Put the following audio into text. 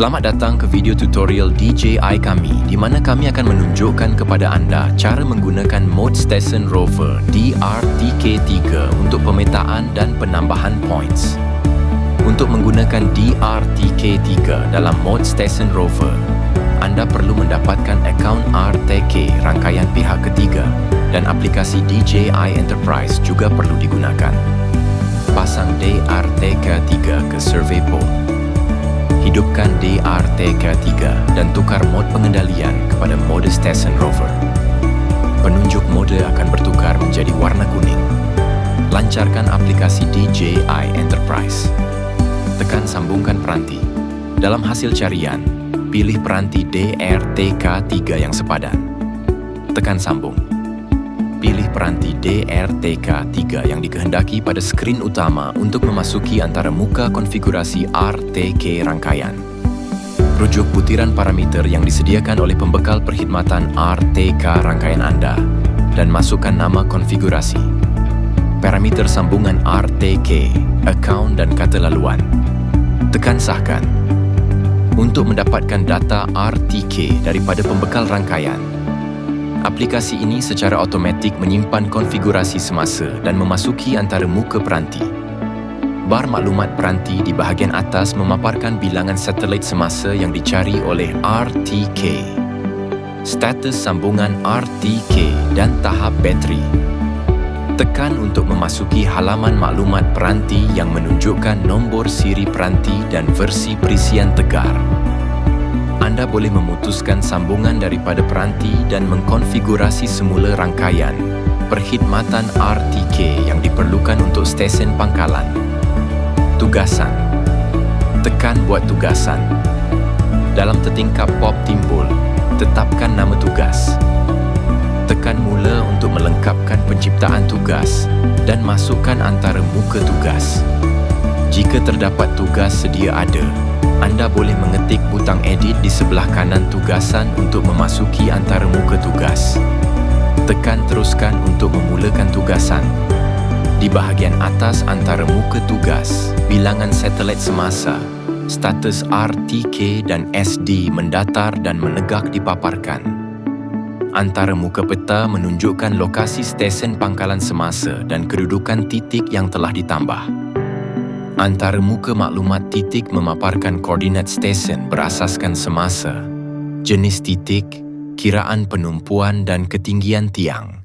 Selamat datang ke video tutorial DJI kami di mana kami akan menunjukkan kepada anda cara menggunakan Mode Station Rover DRTK3 untuk pemetaan dan penambahan points. Untuk menggunakan DRTK3 dalam Mode Station Rover, anda perlu mendapatkan akaun RTK rangkaian pihak ketiga dan aplikasi DJI Enterprise juga perlu digunakan. Pasang DRTK3 ke survey pole. Hidupkan DRTK3 dan tukar mod pengendalian kepada mode Station Rover. Penunjuk mode akan bertukar menjadi warna kuning. Lancarkan aplikasi DJI Enterprise. Tekan sambungkan peranti. Dalam hasil carian, pilih peranti DRTK3 yang sepadan. Tekan sambung. Pilih peranti DRTK3 yang dikehendaki pada skrin utama untuk memasuki antara muka konfigurasi RTK rangkaian. Rujuk butiran parameter yang disediakan oleh pembekal perkhidmatan RTK rangkaian anda dan masukkan nama konfigurasi. Parameter sambungan RTK, akaun dan kata laluan. Tekan sahkan. Untuk mendapatkan data RTK daripada pembekal rangkaian, aplikasi ini secara automatik menyimpan konfigurasi semasa dan memasuki antara muka peranti. Bar maklumat peranti di bahagian atas memaparkan bilangan satelit semasa yang dicari oleh RTK, status sambungan RTK dan tahap bateri. Tekan untuk memasuki halaman maklumat peranti yang menunjukkan nombor siri peranti dan versi perisian tegar. Anda boleh memutuskan sambungan daripada peranti dan mengkonfigurasi semula rangkaian perkhidmatan RTK yang diperlukan untuk stesen pangkalan. Tugasan. Tekan buat tugasan. Dalam tertingkap pop timbul, tetapkan nama tugas. Tekan mula untuk melengkapkan penciptaan tugas dan masukkan antara muka tugas. Jika terdapat tugas sedia ada, anda boleh mengetik butang edit di sebelah kanan tugasan untuk memasuki antara muka tugas. Tekan teruskan untuk memulakan tugasan. Di bahagian atas antara muka tugas, bilangan satelit semasa, status RTK dan SD mendatar dan menegak dipaparkan. Antara muka peta menunjukkan lokasi stesen pangkalan semasa dan kedudukan titik yang telah ditambah. Antara muka maklumat titik memaparkan koordinat stesen berasaskan semasa, jenis titik, kiraan penumpuan dan ketinggian tiang.